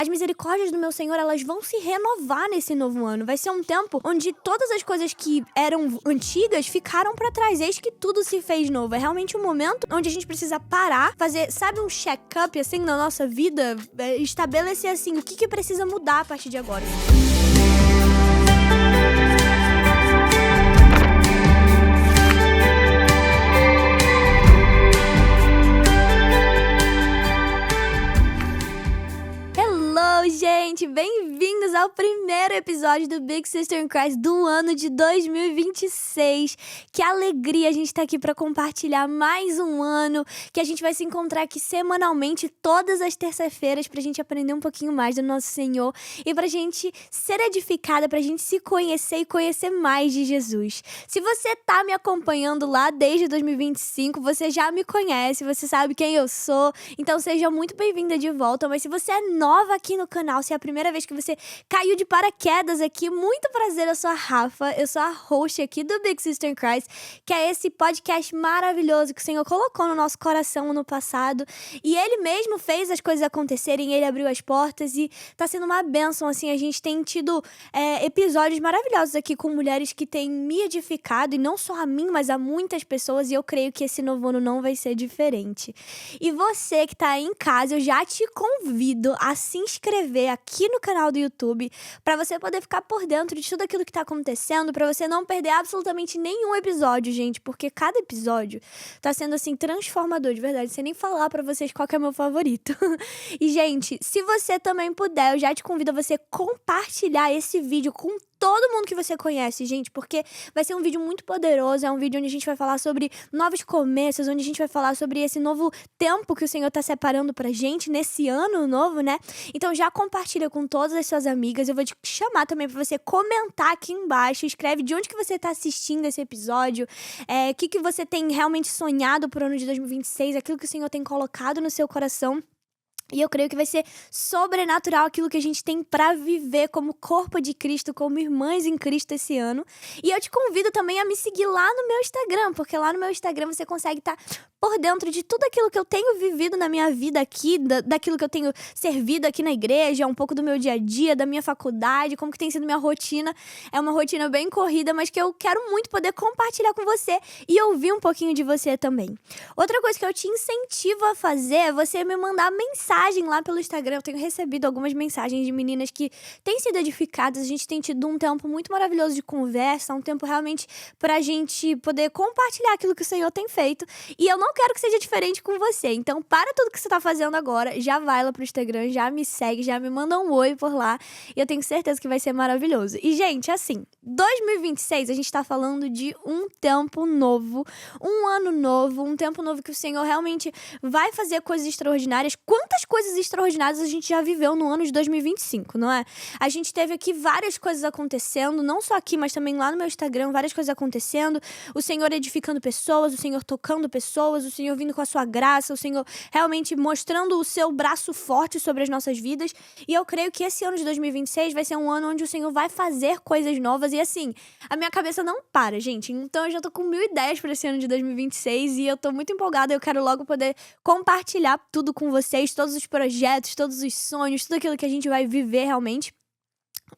misericórdias do meu Senhor, elas vão se renovar nesse novo ano. Vai ser um tempo onde todas as coisas que eram antigas ficaram pra trás. Eis que tudo se fez novo. É realmente um momento onde a gente precisa parar, fazer, sabe, um check-up, assim, na nossa vida, estabelecer, assim, o que precisa mudar a partir de agora. Gente, bem-vindos ao primeiro episódio do Big Sister in Christ do ano de 2026. Que alegria a gente tá aqui pra compartilhar mais um ano, que a gente vai se encontrar aqui semanalmente, todas as terças-feiras, pra gente aprender um pouquinho mais do nosso Senhor e pra gente ser edificada, pra gente se conhecer e conhecer mais de Jesus. Se você tá me acompanhando lá desde 2025, você já me conhece, você sabe quem eu sou, então seja muito bem-vinda de volta. Mas se você é nova aqui no canal, se é a primeira vez que você caiu de paraquedas aqui, muito prazer, eu sou a Rafa, eu sou a host aqui do Big Sister in Christ, que é esse podcast maravilhoso que o Senhor colocou no nosso coração no passado, e Ele mesmo fez as coisas acontecerem, Ele abriu as portas e tá sendo uma bênção, assim, a gente tem tido episódios maravilhosos aqui com mulheres que têm me edificado, e não só a mim, mas a muitas pessoas, e eu creio que esse novo ano não vai ser diferente. E você que tá aí em casa, eu já te convido a se inscrever aqui no canal do YouTube, para você poder ficar por dentro de tudo aquilo que tá acontecendo, para você não perder absolutamente nenhum episódio, gente, porque cada episódio tá sendo, assim, transformador, de verdade, sem nem falar pra vocês qual que é meu favorito. E, gente, se você também puder, eu já te convido a você compartilhar esse vídeo com todo mundo que você conhece, gente, porque vai ser um vídeo muito poderoso, é um vídeo onde a gente vai falar sobre novos começos, onde a gente vai falar sobre esse novo tempo que o Senhor tá separando pra gente nesse ano novo, né? Então já compartilha com todas as suas amigas, eu vou te chamar também pra você comentar aqui embaixo, escreve de onde que você tá assistindo esse episódio, o que você tem realmente sonhado pro ano de 2026, aquilo que o Senhor tem colocado no seu coração. E eu creio que vai ser sobrenatural aquilo que a gente tem pra viver como corpo de Cristo, como irmãs em Cristo esse ano. E eu te convido também a me seguir lá no meu Instagram, porque lá no meu Instagram você consegue estar por dentro de tudo aquilo que eu tenho vivido na minha vida aqui, daquilo que eu tenho servido aqui na igreja, um pouco do meu dia a dia, da minha faculdade, como que tem sido minha rotina. É uma rotina bem corrida, mas que eu quero muito poder compartilhar com você e ouvir um pouquinho de você também. Outra coisa que eu te incentivo a fazer é você me mandar mensagem lá pelo Instagram. Eu tenho recebido algumas mensagens de meninas que têm sido edificadas. A gente tem tido um tempo muito maravilhoso de conversa, um tempo realmente pra gente poder compartilhar aquilo que o Senhor tem feito. E eu não quero que seja diferente com você. Então, para tudo que você tá fazendo agora, já vai lá pro Instagram, já me segue, já me manda um oi por lá. E eu tenho certeza que vai ser maravilhoso. E, gente, assim, 2026, a gente tá falando de um tempo novo, um ano novo, um tempo novo que o Senhor realmente vai fazer coisas extraordinárias. Quantas coisas extraordinárias a gente já viveu no ano de 2025, não é? A gente teve aqui várias coisas acontecendo, não só aqui, mas também lá no meu Instagram, várias coisas acontecendo. O Senhor edificando pessoas, o Senhor tocando pessoas, o Senhor vindo com a sua graça, o Senhor realmente mostrando o seu braço forte sobre as nossas vidas. E eu creio que esse ano de 2026 vai ser um ano onde o Senhor vai fazer coisas novas. E assim, a minha cabeça não para, gente. Então eu já tô com 1000 ideias para esse ano de 2026 e eu tô muito empolgada. Eu quero logo poder compartilhar tudo com vocês, todos os projetos, todos os sonhos, tudo aquilo que a gente vai viver realmente.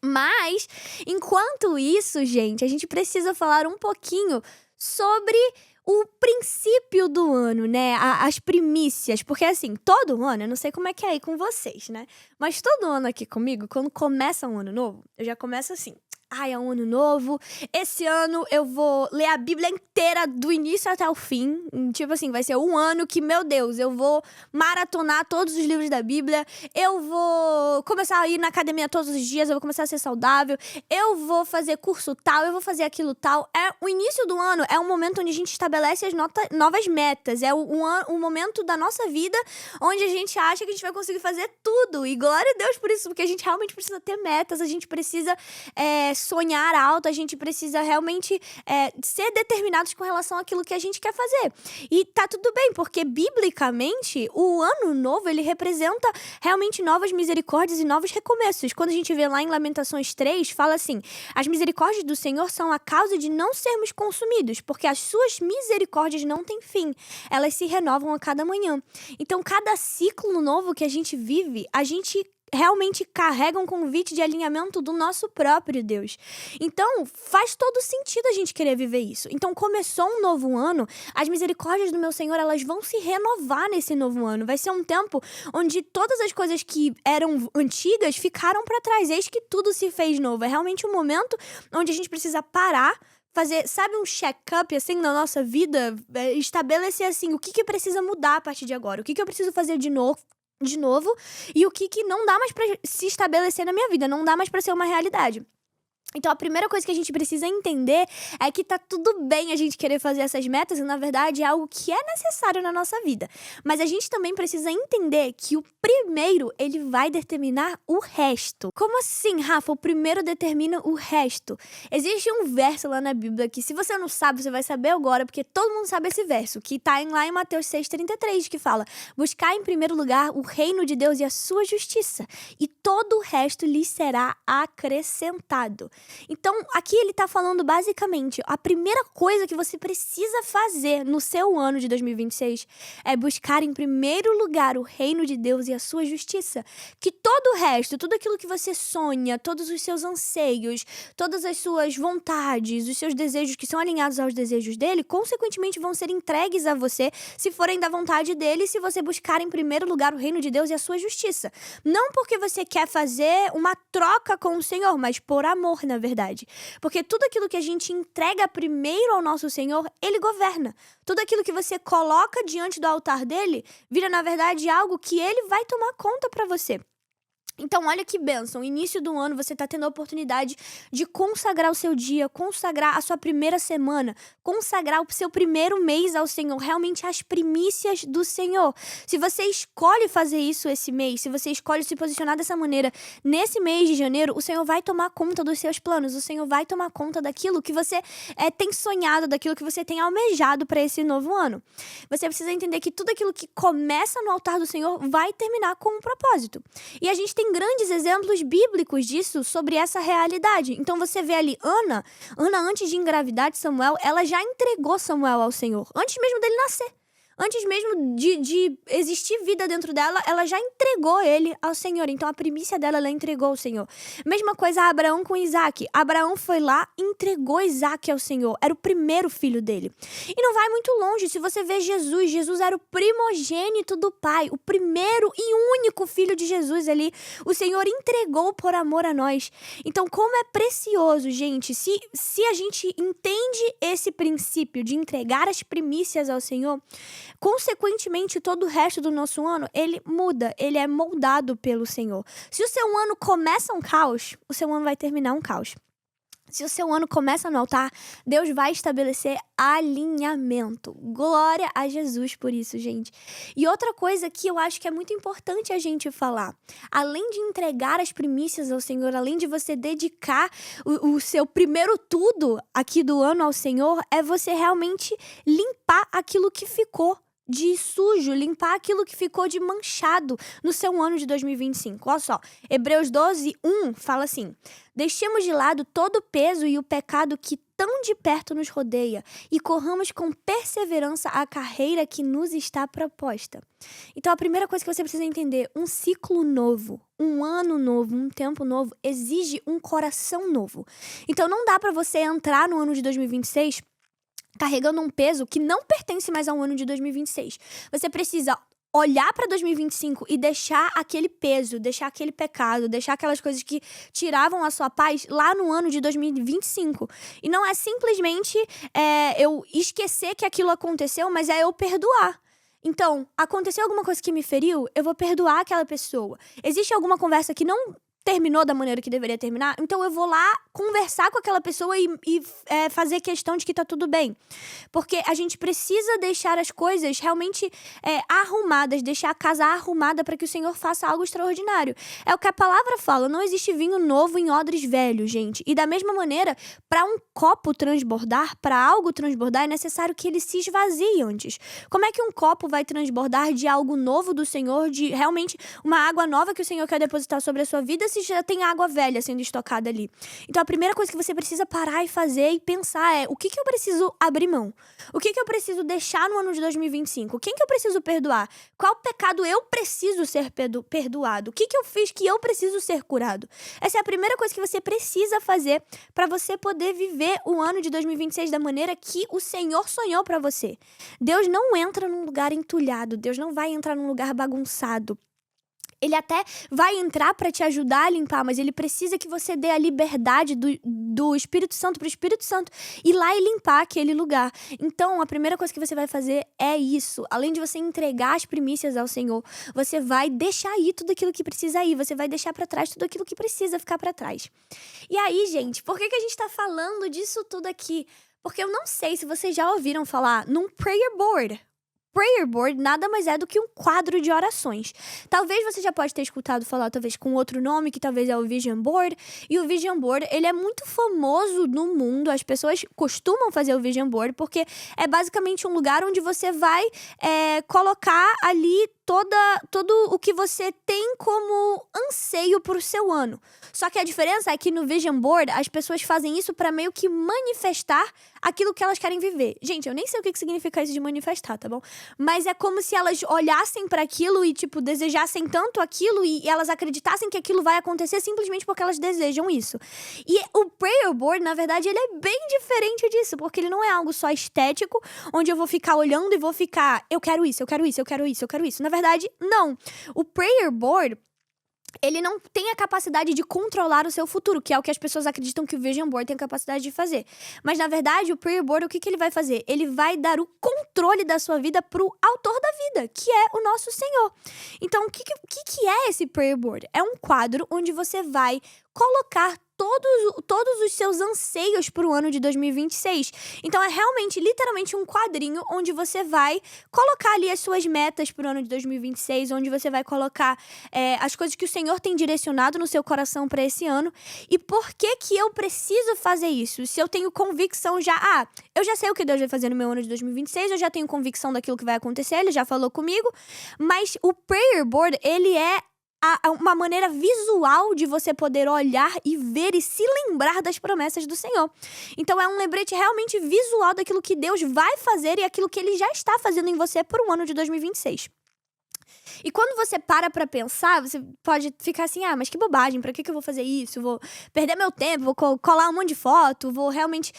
Mas, enquanto isso, gente, a gente precisa falar um pouquinho sobre o princípio do ano, né? As primícias. Porque, assim, todo ano, eu não sei como é que é aí com vocês, né? Mas todo ano aqui comigo, quando começa um ano novo, eu já começo assim: ai, é um ano novo, esse ano eu vou ler a Bíblia inteira do início até o fim. Tipo assim, vai ser um ano que, meu Deus, eu vou maratonar todos os livros da Bíblia, eu vou começar a ir na academia todos os dias, eu vou começar a ser saudável, eu vou fazer curso tal, eu vou fazer aquilo tal. O início do ano é um momento onde a gente estabelece as novas metas, é um momento da nossa vida onde a gente acha que a gente vai conseguir fazer tudo. E glória a Deus por isso, porque a gente realmente precisa ter metas, a gente precisa sonhar alto, a gente precisa realmente ser determinados com relação àquilo que a gente quer fazer. E tá tudo bem, porque biblicamente o ano novo, ele representa realmente novas misericórdias e novos recomeços. Quando a gente vê lá em Lamentações 3, fala assim: as misericórdias do Senhor são a causa de não sermos consumidos, porque as suas misericórdias não têm fim, elas se renovam a cada manhã. Então, cada ciclo novo que a gente vive, a gente realmente carregam um convite de alinhamento do nosso próprio Deus. Então, faz todo sentido a gente querer viver isso. Então, começou um novo ano, as misericórdias do meu Senhor, elas vão se renovar nesse novo ano. Vai ser um tempo onde todas as coisas que eram antigas ficaram para trás. Eis que tudo se fez novo. É realmente um momento onde a gente precisa parar, fazer, sabe, um check-up, assim, na nossa vida, estabelecer, assim, o que precisa mudar a partir de agora, o que eu preciso fazer de novo, e o que não dá mais pra se estabelecer na minha vida, não dá mais pra ser uma realidade. Então, a primeira coisa que a gente precisa entender é que tá tudo bem a gente querer fazer essas metas e, na verdade, é algo que é necessário na nossa vida. Mas a gente também precisa entender que o primeiro, ele vai determinar o resto. Como assim, Rafa? O primeiro determina o resto. Existe um verso lá na Bíblia que, se você não sabe, você vai saber agora, porque todo mundo sabe esse verso, que tá lá em Mateus 6,33, que fala: buscar em primeiro lugar o reino de Deus e a sua justiça, e todo o resto lhes será acrescentado. Então, aqui ele tá falando basicamente, a primeira coisa que você precisa fazer no seu ano de 2026 é buscar em primeiro lugar o reino de Deus e a sua justiça. Que todo o resto, tudo aquilo que você sonha, todos os seus anseios, todas as suas vontades, os seus desejos que são alinhados aos desejos dele, consequentemente vão ser entregues a você se forem da vontade dele, se você buscar em primeiro lugar o reino de Deus e a sua justiça. Não porque você quer fazer uma troca com o Senhor, mas por amor, na verdade. Porque tudo aquilo que a gente entrega primeiro ao nosso Senhor, Ele governa. Tudo aquilo que você coloca diante do altar dele, vira, na verdade, algo que Ele vai tomar conta pra você. Então, olha que bênção, início do ano você está tendo a oportunidade de consagrar o seu dia, consagrar a sua primeira semana, consagrar o seu primeiro mês ao Senhor, realmente as primícias do Senhor. Se você escolhe fazer isso esse mês, se você escolhe se posicionar dessa maneira nesse mês de janeiro, o Senhor vai tomar conta dos seus planos, o Senhor vai tomar conta daquilo que você tem sonhado, daquilo que você tem almejado para esse novo ano. Você precisa entender que tudo aquilo que começa no altar do Senhor vai terminar com um propósito. E a gente tem grandes exemplos bíblicos disso, sobre essa realidade. Então você vê ali Ana antes de engravidar de Samuel, ela já entregou Samuel ao Senhor, antes mesmo dele nascer. Antes mesmo de existir vida dentro dela, ela já entregou ele ao Senhor. Então, a primícia dela, ela entregou ao Senhor. Mesma coisa Abraão com Isaac. Abraão foi lá e entregou Isaac ao Senhor. Era o primeiro filho dele. E não vai muito longe. Se você vê Jesus era o primogênito do Pai. O primeiro e único filho de Jesus ali. O Senhor entregou por amor a nós. Então, como é precioso, gente. Se a gente entende esse princípio de entregar as primícias ao Senhor, consequentemente, todo o resto do nosso ano, ele muda, ele é moldado pelo Senhor. Se o seu ano começa um caos, o seu ano vai terminar um caos. Se o seu ano começa no altar, Deus vai estabelecer alinhamento. Glória a Jesus por isso, gente. E outra coisa que eu acho que é muito importante a gente falar. Além de entregar as primícias ao Senhor, além de você dedicar o seu primeiro tudo aqui do ano ao Senhor, é você realmente limpar aquilo que ficou de sujo, limpar aquilo que ficou de manchado no seu ano de 2025. Olha só, Hebreus 12:1 fala assim: deixemos de lado todo o peso e o pecado que tão de perto nos rodeia e corramos com perseverança a carreira que nos está proposta. Então, a primeira coisa que você precisa entender, um ciclo novo, um ano novo, um tempo novo, exige um coração novo. Então, não dá pra você entrar no ano de 2026 carregando um peso que não pertence mais ao ano de 2026. Você precisa olhar para 2025 e deixar aquele peso, deixar aquele pecado, deixar aquelas coisas que tiravam a sua paz lá no ano de 2025. E não é simplesmente eu esquecer que aquilo aconteceu, mas é eu perdoar. Então, aconteceu alguma coisa que me feriu, eu vou perdoar aquela pessoa. Existe alguma conversa que não terminou da maneira que deveria terminar, então eu vou lá conversar com aquela pessoa e fazer questão de que tá tudo bem. Porque a gente precisa deixar as coisas realmente arrumadas, deixar a casa arrumada para que o Senhor faça algo extraordinário. É o que a palavra fala, não existe vinho novo em odres velhos, gente. E da mesma maneira, para um copo transbordar, para algo transbordar, é necessário que ele se esvazie antes. Como é que um copo vai transbordar de algo novo do Senhor, de realmente uma água nova que o Senhor quer depositar sobre a sua vida, se já tem água velha sendo estocada ali. Então a primeira coisa que você precisa parar e fazer e pensar é: o que eu preciso abrir mão? O que eu preciso deixar no ano de 2025? Quem que eu preciso perdoar? Qual pecado eu preciso ser perdoado? O que eu fiz que eu preciso ser curado? Essa é a primeira coisa que você precisa fazer para você poder viver o ano de 2026 da maneira que o Senhor sonhou para você. Deus não entra num lugar entulhado. Deus não vai entrar num lugar bagunçado. Ele até vai entrar para te ajudar a limpar, mas ele precisa que você dê a liberdade do Espírito Santo para o Espírito Santo ir lá e limpar aquele lugar. Então, a primeira coisa que você vai fazer é isso. Além de você entregar as primícias ao Senhor, você vai deixar ir tudo aquilo que precisa ir. Você vai deixar para trás tudo aquilo que precisa ficar para trás. E aí, gente, por que a gente tá falando disso tudo aqui? Porque eu não sei se vocês já ouviram falar num prayer board. Prayer board nada mais é do que um quadro de orações. Talvez você já pode ter escutado falar, talvez com outro nome, que talvez é o Vision Board. E o Vision Board, ele é muito famoso no mundo. As pessoas costumam fazer o Vision Board porque é basicamente um lugar onde você vai colocar ali todo o que você tem como anseio pro seu ano. Só que a diferença é que no Vision Board, as pessoas fazem isso pra meio que manifestar aquilo que elas querem viver. Gente, eu nem sei o que significa isso de manifestar, tá bom? Mas é como se elas olhassem pra aquilo e, tipo, desejassem tanto aquilo e elas acreditassem que aquilo vai acontecer simplesmente porque elas desejam isso. E o Prayer Board, na verdade, ele é bem diferente disso, porque ele não é algo só estético, onde eu vou ficar olhando e vou ficar, eu quero isso, eu quero isso, eu quero isso, eu quero isso. Na verdade, não. O Prayer Board, ele não tem a capacidade de controlar o seu futuro, que é o que as pessoas acreditam que o Vision Board tem a capacidade de fazer. Mas, na verdade, o Prayer Board, o que ele vai fazer? Ele vai dar o controle da sua vida pro autor da vida, que é o nosso Senhor. Então, o que é esse Prayer Board? É um quadro onde você vai colocar todos os seus anseios para o ano de 2026. Então, é realmente, literalmente, um quadrinho onde você vai colocar ali as suas metas para o ano de 2026, onde você vai colocar as coisas que o Senhor tem direcionado no seu coração para esse ano. E por que eu preciso fazer isso? Se eu tenho convicção eu já sei o que Deus vai fazer no meu ano de 2026, eu já tenho convicção daquilo que vai acontecer, Ele já falou comigo, mas o Prayer Board, ele é uma maneira visual de você poder olhar e ver e se lembrar das promessas do Senhor. Então é um lembrete realmente visual daquilo que Deus vai fazer e aquilo que Ele já está fazendo em você por um ano de 2026. E quando você para pra pensar, você pode ficar assim, mas que bobagem, pra que eu vou fazer isso? Vou perder meu tempo, vou colar um monte de foto, vou realmente,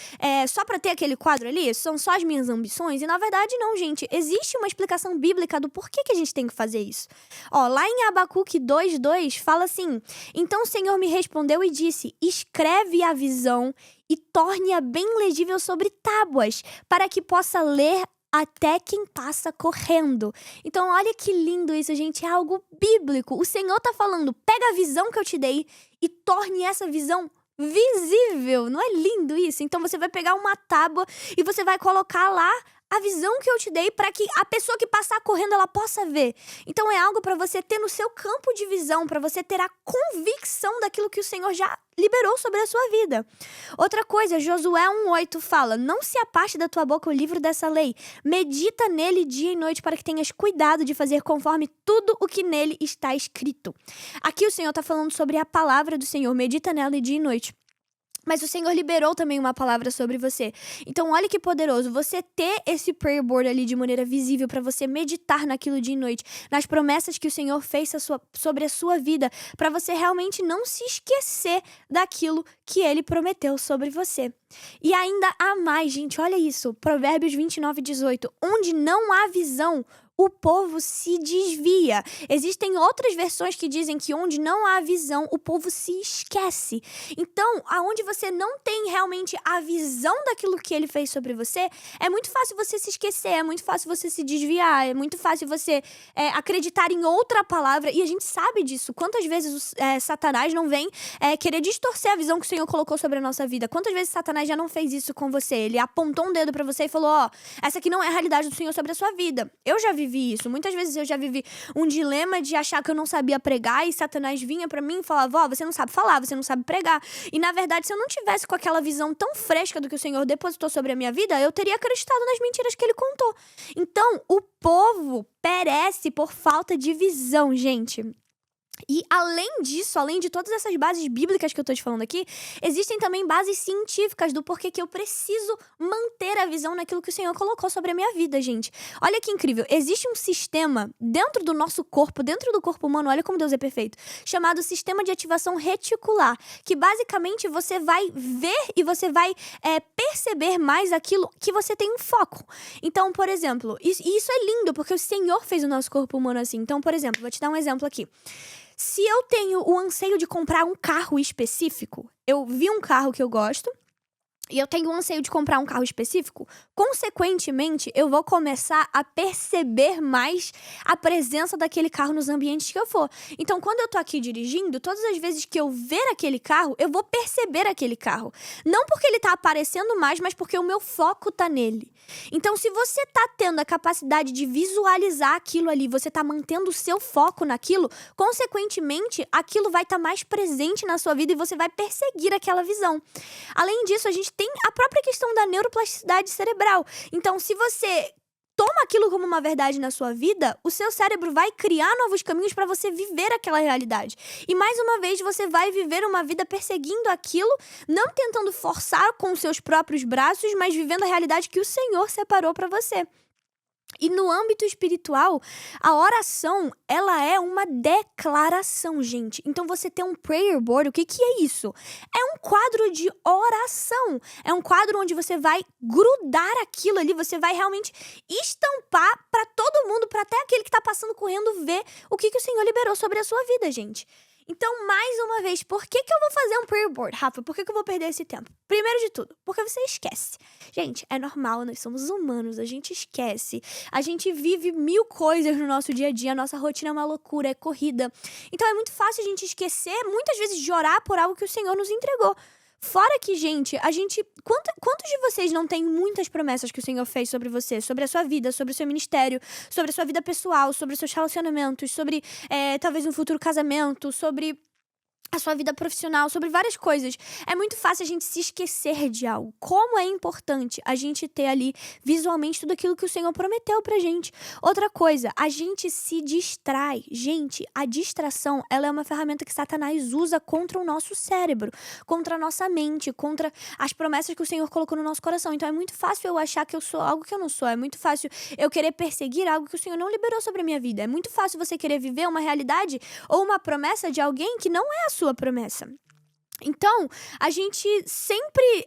só pra ter aquele quadro ali? São só as minhas ambições? E na verdade não, gente. Existe uma explicação bíblica do porquê que a gente tem que fazer isso. Lá em Abacuque 2:2 fala assim: então o Senhor me respondeu e disse, escreve a visão e torne-a bem legível sobre tábuas, para que possa ler até quem passa correndo. Então, olha que lindo isso, gente. É algo bíblico. O Senhor tá falando, pega a visão que eu te dei e torne essa visão visível. Não é lindo isso? Então, você vai pegar uma tábua e você vai colocar lá a visão que eu te dei para que a pessoa que passar correndo, ela possa ver. Então, é algo para você ter no seu campo de visão, para você ter a convicção daquilo que o Senhor já liberou sobre a sua vida. Outra coisa, Josué 1:8 fala, não se apaste da tua boca o livro dessa lei, medita nele dia e noite para que tenhas cuidado de fazer conforme tudo o que nele está escrito. Aqui o Senhor está falando sobre a palavra do Senhor, medita nela dia e noite. Mas o Senhor liberou também uma palavra sobre você. Então, olha que poderoso. Você ter esse prayer board ali de maneira visível para você meditar naquilo dia e noite, nas promessas que o Senhor fez sobre a sua vida, para você realmente não se esquecer daquilo que Ele prometeu sobre você. E ainda há mais, gente. Olha isso. Provérbios 29:18. Onde não há visão, o povo se desvia. Existem outras versões que dizem que onde não há visão, o povo se esquece. Então, aonde você não tem realmente a visão daquilo que Ele fez sobre você, é muito fácil você se esquecer, é muito fácil você se desviar, é muito fácil você acreditar em outra palavra. E a gente sabe disso. Quantas vezes Satanás não vem querer distorcer a visão que o Senhor colocou sobre a nossa vida? Quantas vezes Satanás já não fez isso com você? Ele apontou um dedo pra você e falou, essa aqui não é a realidade do Senhor sobre a sua vida. Eu já vivi isso. Muitas vezes eu já vivi um dilema de achar que eu não sabia pregar e Satanás vinha pra mim e falava, você não sabe falar, você não sabe pregar. E na verdade, se eu não tivesse com aquela visão tão fresca do que o Senhor depositou sobre a minha vida, eu teria acreditado nas mentiras que Ele contou. Então, o povo perece por falta de visão, gente. E além disso, além de todas essas bases bíblicas que eu tô te falando aqui, existem também bases científicas do porquê que eu preciso manter a visão naquilo que o Senhor colocou sobre a minha vida, gente. Olha que incrível, existe um sistema dentro do nosso corpo, dentro do corpo humano, olha como Deus é perfeito, chamado sistema de ativação reticular, que basicamente você vai ver e você vai perceber mais aquilo que você tem um foco. Então, por exemplo, isso é lindo, porque o Senhor fez o nosso corpo humano assim. Então, por exemplo, vou te dar um exemplo aqui. Se eu tenho o anseio de comprar um carro específico, eu vi um carro que eu gosto, e eu tenho o anseio de comprar um carro específico, consequentemente, eu vou começar a perceber mais a presença daquele carro nos ambientes que eu for. Então, quando eu tô aqui dirigindo, todas as vezes que eu ver aquele carro, eu vou perceber aquele carro. Não porque ele tá aparecendo mais, mas porque o meu foco tá nele. Então, se você tá tendo a capacidade de visualizar aquilo ali, você tá mantendo o seu foco naquilo, consequentemente, aquilo vai estar mais presente na sua vida e você vai perseguir aquela visão. Além disso, a gente tem a própria questão da neuroplasticidade cerebral. Então, se você toma aquilo como uma verdade na sua vida, o seu cérebro vai criar novos caminhos para você viver aquela realidade. E mais uma vez, você vai viver uma vida perseguindo aquilo, não tentando forçar com os seus próprios braços, mas vivendo a realidade que o Senhor separou para você. E no âmbito espiritual, a oração, ela é uma declaração, gente. Então, você ter um prayer board, o que é isso? É um quadro de oração. É um quadro onde você vai grudar aquilo ali, você vai realmente estampar para todo mundo, para até aquele que tá passando correndo ver o que o Senhor liberou sobre a sua vida, gente. Então, mais uma vez, por que eu vou fazer um prayer board, Rafa? Por que eu vou perder esse tempo? Primeiro de tudo, porque você esquece. Gente, é normal, nós somos humanos, a gente esquece. A gente vive 1000 coisas no nosso dia a dia, a nossa rotina é uma loucura, é corrida. Então, é muito fácil a gente esquecer, muitas vezes, de orar por algo que o Senhor nos entregou. Fora que, gente, quantos de vocês não têm muitas promessas que o Senhor fez sobre você, sobre a sua vida, sobre o seu ministério, sobre a sua vida pessoal, sobre os seus relacionamentos, sobre talvez um futuro casamento, sobre a sua vida profissional, sobre várias coisas. É muito fácil a gente se esquecer de algo. Como é importante a gente ter ali visualmente tudo aquilo que o Senhor prometeu pra gente. Outra coisa, a gente se distrai. Gente, a distração, ela é uma ferramenta que Satanás usa contra o nosso cérebro, contra a nossa mente, contra as promessas que o Senhor colocou no nosso coração. Então é muito fácil eu achar que eu sou algo que eu não sou. É muito fácil eu querer perseguir algo que o Senhor não liberou sobre a minha vida. É muito fácil você querer viver uma realidade ou uma promessa de alguém que não é a sua promessa. Então, a gente sempre,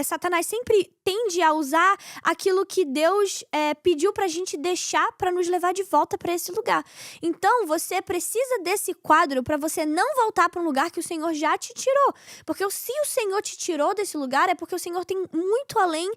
Satanás sempre tende a usar aquilo que Deus pediu pra gente deixar pra nos levar de volta pra esse lugar. Então, você precisa desse quadro pra você não voltar pra um lugar que o Senhor já te tirou. Porque se o Senhor te tirou desse lugar, é porque o Senhor tem muito além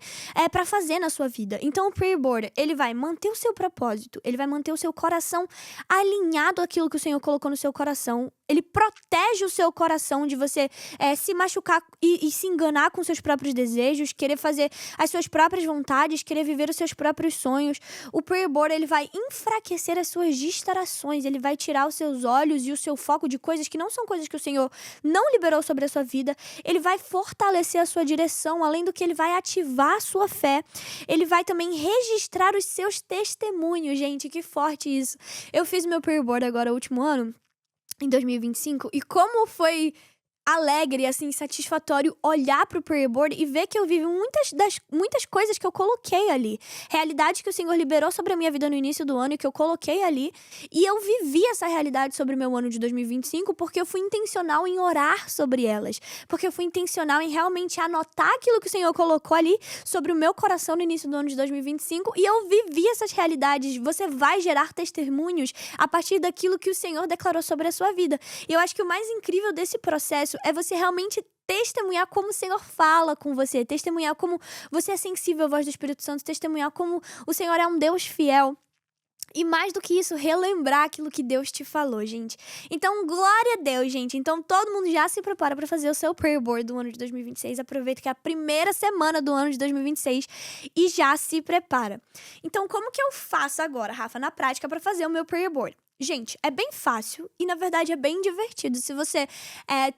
pra fazer na sua vida. Então, o prayer board, ele vai manter o seu propósito, ele vai manter o seu coração alinhado àquilo que o Senhor colocou no seu coração. Ele protege o seu coração de você se machucar e se enganar com seus próprios desejos, querer fazer as suas próprias vontades, querer viver os seus próprios sonhos. O prayer board, ele vai enfraquecer as suas distrações, ele vai tirar os seus olhos e o seu foco de coisas que não são coisas que o Senhor não liberou sobre a sua vida. Ele vai fortalecer a sua direção, além do que ele vai ativar a sua fé. Ele vai também registrar os seus testemunhos. Gente, que forte isso. Eu fiz meu prayer board agora, o último ano, em 2025, e como foi alegre, assim, satisfatório olhar pro prayer board e ver que eu vivi muitas coisas que eu coloquei ali. Realidades que o Senhor liberou sobre a minha vida no início do ano e que eu coloquei ali. E eu vivi essa realidade sobre o meu ano de 2025 porque eu fui intencional em orar sobre elas. Porque eu fui intencional em realmente anotar aquilo que o Senhor colocou ali sobre o meu coração no início do ano de 2025. E eu vivi essas realidades. Você vai gerar testemunhos a partir daquilo que o Senhor declarou sobre a sua vida. E eu acho que o mais incrível desse processo é você realmente testemunhar como o Senhor fala com você, testemunhar como você é sensível à voz do Espírito Santo, testemunhar como o Senhor é um Deus fiel. E mais do que isso, relembrar aquilo que Deus te falou, gente. Então, glória a Deus, gente. Então, todo mundo já se prepara para fazer o seu prayer board do ano de 2026. Aproveita que é a primeira semana do ano de 2026 e já se prepara. Então, como que eu faço agora, Rafa, na prática, para fazer o meu prayer board? Gente, é bem fácil e, na verdade, é bem divertido. Se você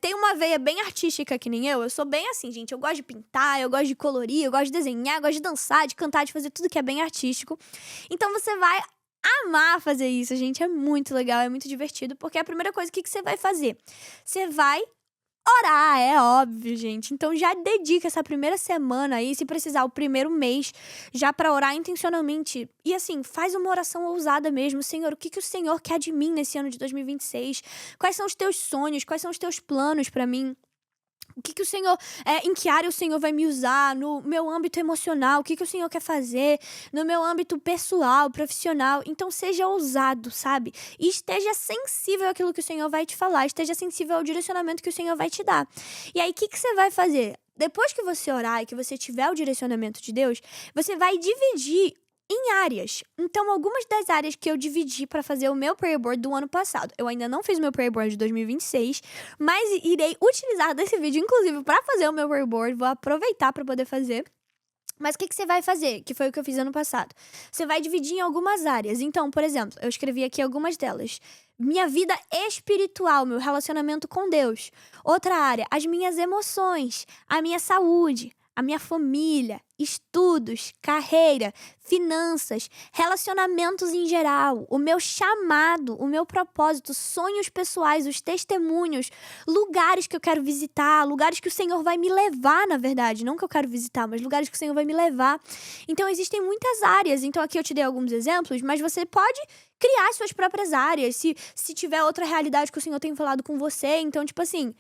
tem uma veia bem artística que nem eu sou bem assim, gente. Eu gosto de pintar, eu gosto de colorir, eu gosto de desenhar, eu gosto de dançar, de cantar, de fazer tudo que é bem artístico. Então, você vai amar fazer isso, gente. É muito legal, é muito divertido, porque a primeira coisa, o que você vai fazer? Você vai orar, é óbvio, gente. Então já dedica essa primeira semana aí, se precisar, o primeiro mês, já pra orar intencionalmente. E assim, faz uma oração ousada mesmo. Senhor, o que o Senhor quer de mim nesse ano de 2026? Quais são os teus sonhos? Quais são os teus planos pra mim? O que o Senhor, em que área o Senhor vai me usar? No meu âmbito emocional, o que o Senhor quer fazer? No meu âmbito pessoal, profissional. Então seja ousado, sabe? E esteja sensível àquilo que o Senhor vai te falar. Esteja sensível ao direcionamento que o Senhor vai te dar. E aí, o que você vai fazer? Depois que você orar e que você tiver o direcionamento de Deus, você vai dividir em áreas. Então, algumas das áreas que eu dividi para fazer o meu prayer board do ano passado. Eu ainda não fiz o meu prayer board de 2026, mas irei utilizar desse vídeo, inclusive, para fazer o meu prayer board. Vou aproveitar para poder fazer. Mas o que você vai fazer? Que foi o que eu fiz ano passado. Você vai dividir em algumas áreas. Então, por exemplo, eu escrevi aqui algumas delas. Minha vida espiritual, meu relacionamento com Deus. Outra área, as minhas emoções, a minha saúde, a minha família, estudos, carreira, finanças, relacionamentos em geral, o meu chamado, o meu propósito, sonhos pessoais, os testemunhos, lugares que eu quero visitar, lugares que o Senhor vai me levar, na verdade, não que eu quero visitar, mas lugares que o Senhor vai me levar. Então existem muitas áreas, então aqui eu te dei alguns exemplos, mas você pode criar suas próprias áreas, se tiver outra realidade que o Senhor tem falado com você, então tipo assim,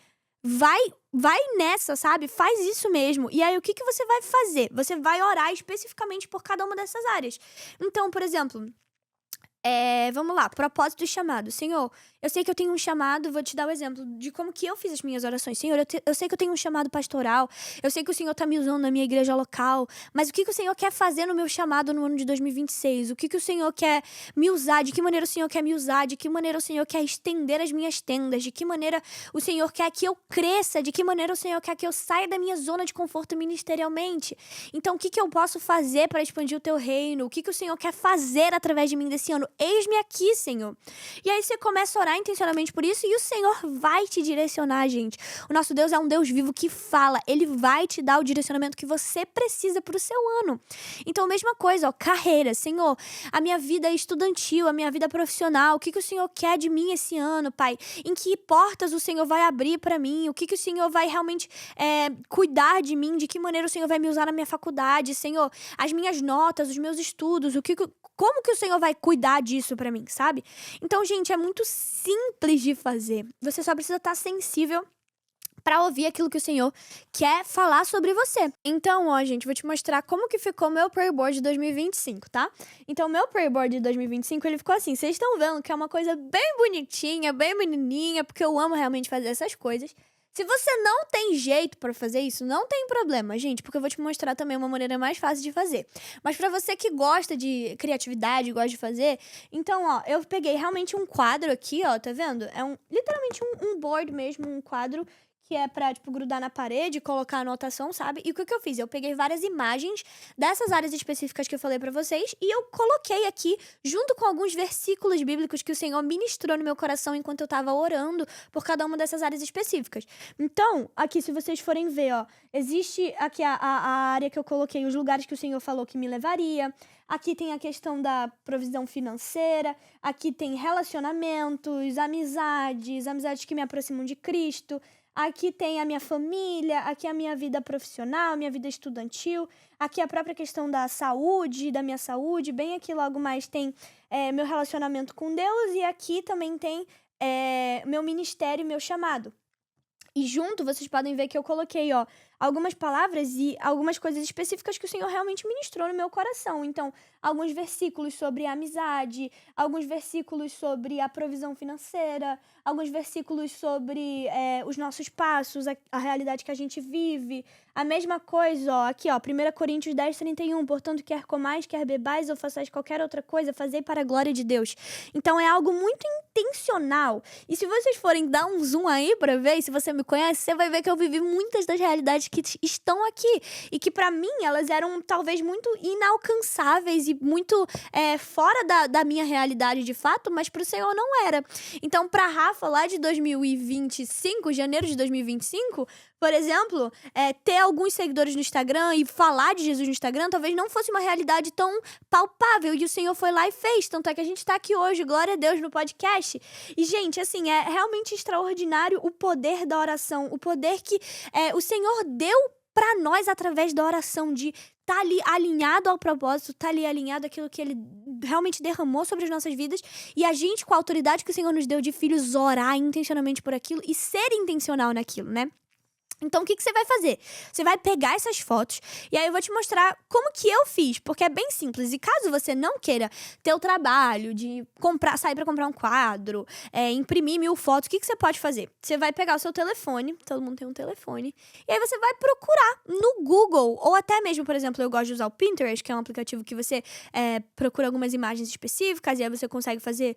vai nessa, sabe? Faz isso mesmo. E aí, o que você vai fazer? Você vai orar especificamente por cada uma dessas áreas. Então, por exemplo, vamos lá, propósito e chamado. Senhor, eu sei que eu tenho um chamado, vou te dar o exemplo de como que eu fiz as minhas orações. Senhor, eu sei que eu tenho um chamado pastoral, eu sei que o Senhor tá me usando na minha igreja local, mas o que o Senhor quer fazer no meu chamado no ano de 2026? O que o Senhor quer me usar? De que maneira o Senhor quer me usar? De que maneira o Senhor quer estender as minhas tendas? De que maneira o Senhor quer que eu cresça? De que maneira o Senhor quer que eu saia da minha zona de conforto ministerialmente? Então, o que eu posso fazer para expandir o teu reino? O que o Senhor quer fazer através de mim desse ano? Eis-me aqui, Senhor. E aí você começa a orar intencionalmente por isso e o Senhor vai te direcionar, gente. O nosso Deus é um Deus vivo que fala. Ele vai te dar o direcionamento que você precisa pro seu ano. Então, mesma coisa, carreira. Senhor, a minha vida estudantil, a minha vida profissional, o que o Senhor quer de mim esse ano, Pai? Em que portas o Senhor vai abrir pra mim? O que o Senhor vai realmente cuidar de mim? De que maneira o Senhor vai me usar na minha faculdade? Senhor, as minhas notas, os meus estudos, como que o Senhor vai cuidar disso pra mim, sabe? Então, gente, é muito simples de fazer. Você só precisa estar sensível pra ouvir aquilo que o Senhor quer falar sobre você. Então, gente, vou te mostrar como que ficou meu prayer board de 2025, tá? Então, meu prayer board de 2025, ele ficou assim. Vocês estão vendo que é uma coisa bem bonitinha, bem menininha, porque eu amo realmente fazer essas coisas. Se você não tem jeito pra fazer isso, não tem problema, gente, porque eu vou te mostrar também uma maneira mais fácil de fazer. Mas pra você que gosta de criatividade, gosta de fazer, então, eu peguei realmente um quadro aqui, tá vendo? É literalmente um board mesmo, um quadro que é pra, grudar na parede, colocar anotação, sabe? E o que eu fiz? Eu peguei várias imagens dessas áreas específicas que eu falei pra vocês e eu coloquei aqui, junto com alguns versículos bíblicos que o Senhor ministrou no meu coração enquanto eu tava orando por cada uma dessas áreas específicas. Então, aqui, se vocês forem ver, existe aqui a área que eu coloquei, os lugares que o Senhor falou que me levaria. Aqui tem a questão da provisão financeira, aqui tem relacionamentos, amizades que me aproximam de Cristo. Aqui tem a minha família, aqui a minha vida profissional, a minha vida estudantil. Aqui a própria questão da minha saúde. Bem aqui logo mais tem meu relacionamento com Deus. E aqui também tem meu ministério e meu chamado. E junto, vocês podem ver que eu coloquei, algumas palavras e algumas coisas específicas que o Senhor realmente ministrou no meu coração. Então, alguns versículos sobre a amizade, alguns versículos sobre a provisão financeira, alguns versículos sobre os nossos passos, a realidade que a gente vive. A mesma coisa, aqui, 1 Coríntios 10:31. Portanto, quer comais, quer bebais ou façais qualquer outra coisa, fazei para a glória de Deus. Então, é algo muito intencional. E se vocês forem dar um zoom aí pra ver, se você me conhece, você vai ver que eu vivi muitas das realidades que estão aqui. E que pra mim, elas eram talvez muito inalcançáveis e muito fora da minha realidade de fato, mas pro Senhor não era. Então, pra Rafa, lá de 2025, janeiro de 2025, por exemplo, ter alguns seguidores no Instagram e falar de Jesus no Instagram talvez não fosse uma realidade tão palpável. E o Senhor foi lá e fez. Tanto é que a gente tá aqui hoje, glória a Deus, no podcast. E, gente, assim, é realmente extraordinário o poder da oração. O poder que o Senhor deu pra nós através da oração, de tá ali alinhado ao propósito, tá ali alinhado àquilo que Ele realmente derramou sobre as nossas vidas. E a gente, com a autoridade que o Senhor nos deu de filhos, orar intencionalmente por aquilo e ser intencional naquilo, né? Então, o que você vai fazer? Você vai pegar essas fotos e aí eu vou te mostrar como que eu fiz, porque é bem simples. E caso você não queira ter o trabalho de sair pra comprar um quadro, imprimir 1000 fotos, o que você pode fazer? Você vai pegar o seu telefone, todo mundo tem um telefone, e aí você vai procurar no Google, ou até mesmo, por exemplo, eu gosto de usar o Pinterest, que é um aplicativo que você procura algumas imagens específicas, e aí você consegue fazer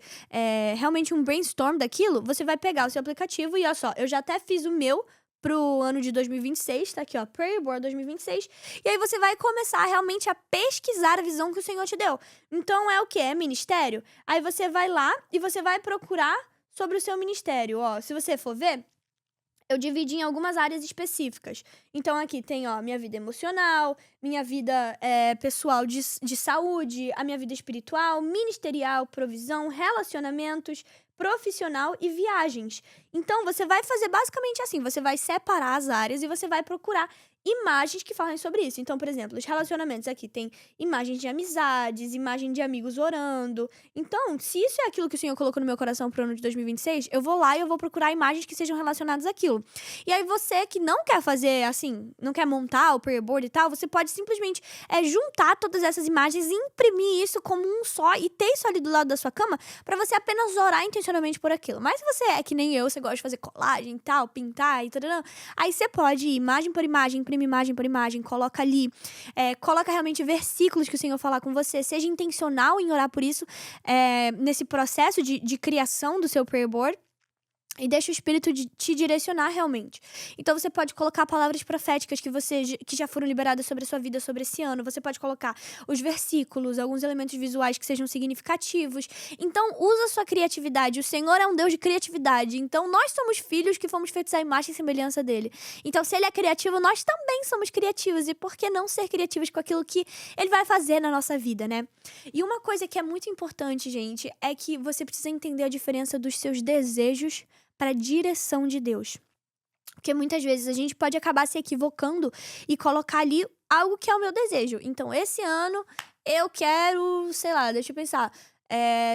realmente um brainstorm daquilo. Você vai pegar o seu aplicativo e olha só, eu já até fiz o meu pro ano de 2026, tá aqui, ó, Prayer Board 2026, e aí você vai começar realmente a pesquisar a visão que o Senhor te deu. Então é o quê? É ministério? Aí você vai lá e você vai procurar sobre o seu ministério, ó, se você for ver, eu dividi em algumas áreas específicas. Então aqui tem, ó, minha vida emocional, minha vida pessoal de saúde, a minha vida espiritual, ministerial, provisão, relacionamentos, profissional e viagens. Então, você vai fazer basicamente assim, você vai separar as áreas e você vai procurar imagens que falem sobre isso. Então, por exemplo, os relacionamentos aqui tem imagens de amizades, imagem de amigos orando. Então, se isso é aquilo que o Senhor colocou no meu coração pro ano de 2026, eu vou lá e eu vou procurar imagens que sejam relacionadas àquilo. E aí você que não quer fazer assim, não quer montar o prayer board e tal, você pode simplesmente juntar todas essas imagens e imprimir isso como um só e ter isso ali do lado da sua cama pra você apenas orar intencionalmente por aquilo. Mas se você é que nem eu, você gosta de fazer colagem e tal, pintar e tudo, aí você pode ir imagem por imagem, imprime imagem por imagem, coloca ali, coloca realmente versículos que o Senhor falar com você, seja intencional em orar por isso, nesse processo de criação do seu prayer board. E deixa o Espírito te direcionar realmente. Então você pode colocar palavras proféticas que já foram liberadas sobre a sua vida sobre esse ano. Você pode colocar os versículos, alguns elementos visuais que sejam significativos. Então usa a sua criatividade. O Senhor é um Deus de criatividade. Então nós somos filhos que fomos feitos à imagem e semelhança dele. Então se ele é criativo, nós também somos criativos. E por que não ser criativos com aquilo que ele vai fazer na nossa vida, né? E uma coisa que é muito importante, gente, é que você precisa entender a diferença dos seus desejos para a direção de Deus. Porque muitas vezes a gente pode acabar se equivocando e colocar ali algo que é o meu desejo. Então, esse ano eu quero, sei lá, deixa eu pensar,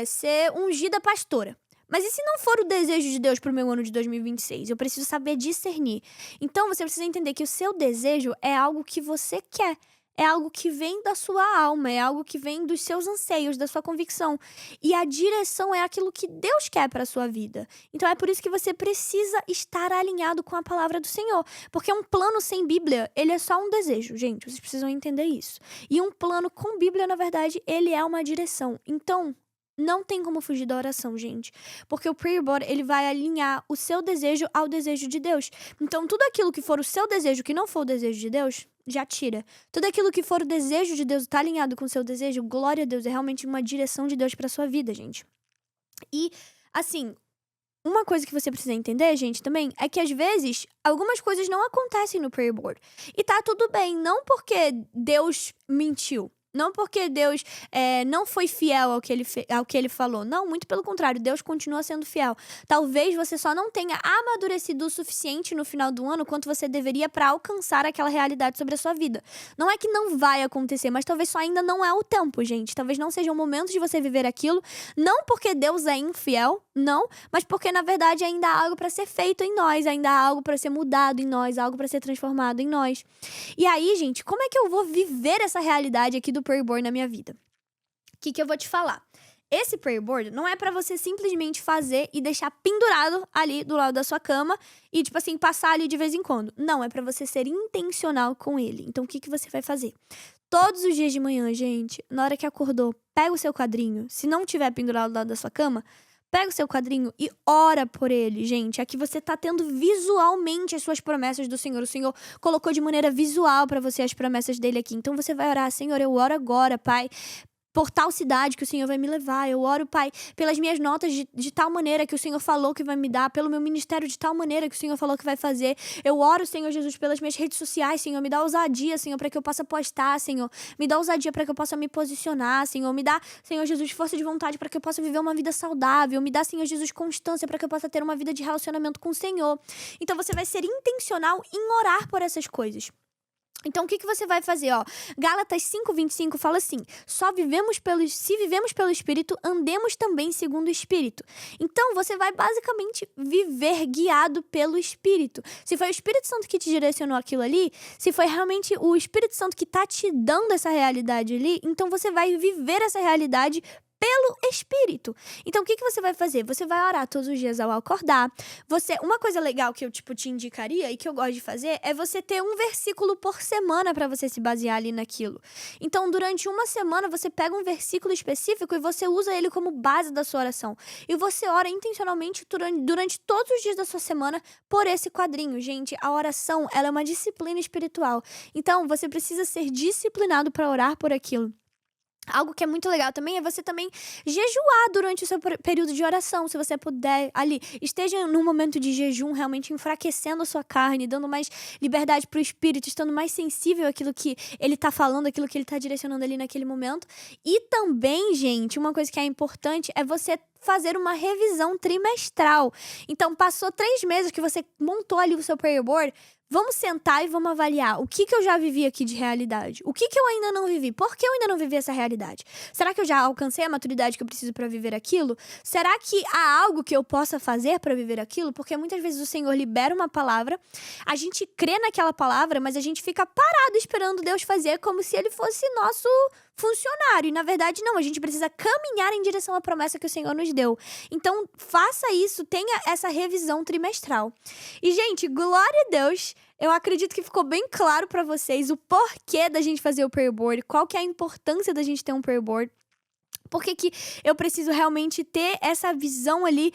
ser ungida pastora. Mas e se não for o desejo de Deus pro meu ano de 2026? Eu preciso saber discernir. Então, você precisa entender que o seu desejo é algo que você quer. É algo que vem da sua alma, é algo que vem dos seus anseios, da sua convicção. E a direção é aquilo que Deus quer para a sua vida. Então é por isso que você precisa estar alinhado com a palavra do Senhor. Porque um plano sem Bíblia, ele é só um desejo, gente. Vocês precisam entender isso. E um plano com Bíblia, na verdade, ele é uma direção. Então, não tem como fugir da oração, gente. Porque o prayer board, ele vai alinhar o seu desejo ao desejo de Deus. Então, tudo aquilo que for o seu desejo, que não for o desejo de Deus, já tira. Tudo aquilo que for o desejo de Deus, tá alinhado com o seu desejo, glória a Deus, é realmente uma direção de Deus pra sua vida, gente. E, assim, uma coisa que você precisa entender, gente, também, é que às vezes algumas coisas não acontecem no prayer board. E tá tudo bem, não porque Deus mentiu. Não porque Deus não foi fiel ao que ele falou. Não, muito pelo contrário, Deus continua sendo fiel. Talvez você só não tenha amadurecido o suficiente no final do ano quanto você deveria para alcançar aquela realidade sobre a sua vida. Não é que não vai acontecer, mas talvez só ainda não é o tempo, gente. Talvez não seja o momento de você viver aquilo. Não porque Deus é infiel, não, mas porque na verdade ainda há algo para ser feito em nós, ainda há algo para ser mudado em nós, algo para ser transformado em nós. E aí, gente, como é que eu vou viver essa realidade aqui do prayer board na minha vida? O que eu vou te falar? Esse prayer board não é pra você simplesmente fazer e deixar pendurado ali do lado da sua cama e, tipo assim, passar ali de vez em quando. Não, é pra você ser intencional com ele. Então, o que você vai fazer? Todos os dias de manhã, gente, na hora que acordou, pega o seu quadrinho. Se não tiver pendurado do lado da sua cama, Pega o seu quadrinho e ora por ele, gente. Aqui você tá tendo visualmente as suas promessas do Senhor. O Senhor colocou de maneira visual pra você as promessas dele aqui. Então você vai orar: Senhor, eu oro agora, Pai, por tal cidade que o Senhor vai me levar. Eu oro, Pai, pelas minhas notas de tal maneira que o Senhor falou que vai me dar, pelo meu ministério de tal maneira que o Senhor falou que vai fazer. Eu oro, Senhor Jesus, pelas minhas redes sociais, Senhor, me dá ousadia, Senhor, para que eu possa postar, Senhor. Me dá ousadia para que eu possa me posicionar, Senhor. Me dá, Senhor Jesus, força de vontade para que eu possa viver uma vida saudável. Me dá, Senhor Jesus, constância para que eu possa ter uma vida de relacionamento com o Senhor. Então você vai ser intencional em orar por essas coisas. Então, o que você vai fazer? Gálatas 5:25 fala assim: se vivemos pelo Espírito, andemos também segundo o Espírito. Então, você vai basicamente viver guiado pelo Espírito. Se foi o Espírito Santo que te direcionou aquilo ali, se foi realmente o Espírito Santo que está te dando essa realidade ali, então você vai viver essa realidade pelo Espírito. Então, o que você vai fazer? Você vai orar todos os dias ao acordar. Uma coisa legal que eu, te indicaria e que eu gosto de fazer é você ter um versículo por semana para você se basear ali naquilo. Então, durante uma semana, você pega um versículo específico e você usa ele como base da sua oração. E você ora intencionalmente durante todos os dias da sua semana por esse quadrinho. Gente, a oração, ela é uma disciplina espiritual. Então, você precisa ser disciplinado para orar por aquilo. Algo que é muito legal também é você também jejuar durante o seu período de oração, se você puder ali. Esteja num momento de jejum, realmente enfraquecendo a sua carne, dando mais liberdade pro Espírito, estando mais sensível àquilo que ele tá falando, àquilo que ele tá direcionando ali naquele momento. E também, gente, uma coisa que é importante é você fazer uma revisão trimestral. Então, passou 3 meses que você montou ali o seu prayer board, vamos sentar e vamos avaliar o que eu já vivi aqui de realidade. O que eu ainda não vivi? Por que eu ainda não vivi essa realidade? Será que eu já alcancei a maturidade que eu preciso para viver aquilo? Será que há algo que eu possa fazer para viver aquilo? Porque muitas vezes o Senhor libera uma palavra, a gente crê naquela palavra, mas a gente fica parado esperando Deus fazer como se ele fosse nosso funcionário. E na verdade não, a gente precisa caminhar em direção à promessa que o Senhor nos deu. Então faça isso, tenha essa revisão trimestral. E gente, glória a Deus, eu acredito que ficou bem claro pra vocês o porquê da gente fazer o prayer board, qual que é a importância da gente ter um prayer board. Por que eu preciso realmente ter essa visão ali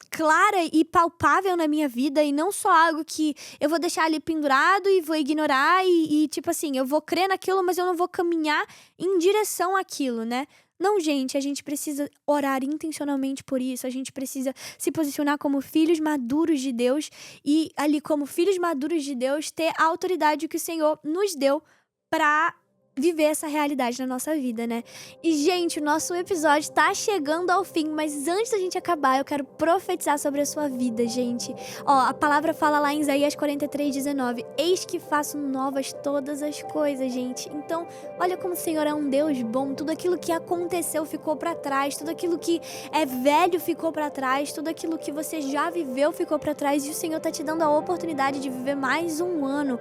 clara e palpável na minha vida e não só algo que eu vou deixar ali pendurado e vou ignorar e tipo assim, eu vou crer naquilo, mas eu não vou caminhar em direção àquilo, né? Não, gente, a gente precisa orar intencionalmente por isso, a gente precisa se posicionar como filhos maduros de Deus e ali como filhos maduros de Deus ter a autoridade que o Senhor nos deu para viver essa realidade na nossa vida, né? E, gente, o nosso episódio tá chegando ao fim, mas antes da gente acabar, eu quero profetizar sobre a sua vida, gente. A palavra fala lá em Isaías 43:19, eis que faço novas todas as coisas, gente. Então, olha como o Senhor é um Deus bom, tudo aquilo que aconteceu ficou pra trás, tudo aquilo que é velho ficou pra trás, tudo aquilo que você já viveu ficou pra trás, e o Senhor tá te dando a oportunidade de viver mais um ano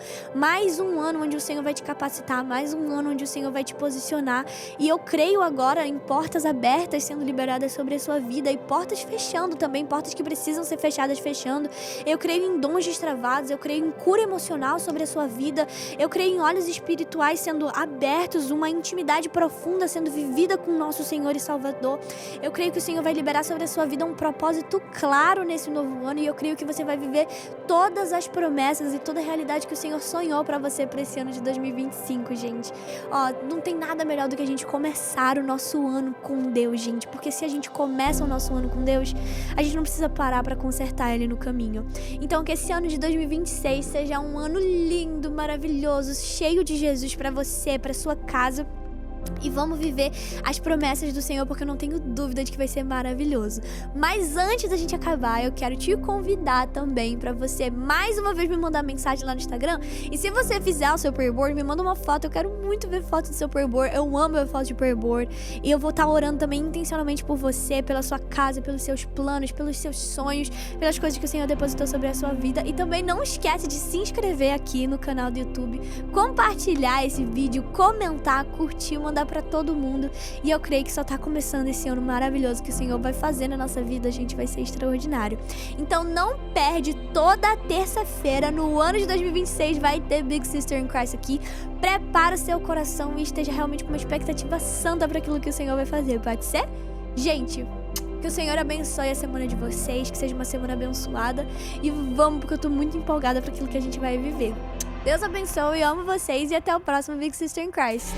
onde o Senhor vai te capacitar, mais um ano onde o Senhor vai te posicionar. E eu creio agora em portas abertas sendo liberadas sobre a sua vida e portas fechando também, portas que precisam ser fechadas fechando. Eu creio em dons destravados, eu creio em cura emocional sobre a sua vida, eu creio em olhos espirituais sendo abertos, uma intimidade profunda sendo vivida com o nosso Senhor e Salvador. Eu creio que o Senhor vai liberar sobre a sua vida um propósito claro nesse novo ano, e eu creio que você vai viver todas as promessas e toda a realidade que o Senhor sonhou pra você pra esse ano de 2025, gente. Não tem nada melhor do que a gente começar o nosso ano com Deus, gente. Porque se a gente começa o nosso ano com Deus, a gente não precisa parar pra consertar ele no caminho. Então que esse ano de 2026 seja um ano lindo, maravilhoso, cheio de Jesus pra você, pra sua casa. E vamos viver as promessas do Senhor, porque eu não tenho dúvida de que vai ser maravilhoso. Mas antes da gente acabar, eu quero te convidar também pra você mais uma vez me mandar mensagem lá no Instagram. E se você fizer o seu prayer board, me manda uma foto. Eu quero muito ver foto do seu prayer board. Eu amo ver foto de prayer board. E eu vou estar orando também intencionalmente por você, pela sua casa, pelos seus planos, pelos seus sonhos, pelas coisas que o Senhor depositou sobre a sua vida. E também não esquece de se inscrever aqui no canal do YouTube, compartilhar esse vídeo, comentar, curtir, mandar pra todo mundo. E eu creio que só tá começando esse ano maravilhoso que o Senhor vai fazer na nossa vida. A gente vai ser extraordinário. Então não perde, toda terça-feira no ano de 2026 vai ter Big Sister in Christ aqui. Prepara o seu coração e esteja realmente com uma expectativa santa para aquilo que o Senhor vai fazer, pode ser? Gente, Que o Senhor abençoe a semana de vocês, que seja uma semana abençoada. E vamos, porque eu tô muito empolgada para aquilo que a gente vai viver. Deus abençoe, eu amo vocês e até o próximo Big Sister in Christ.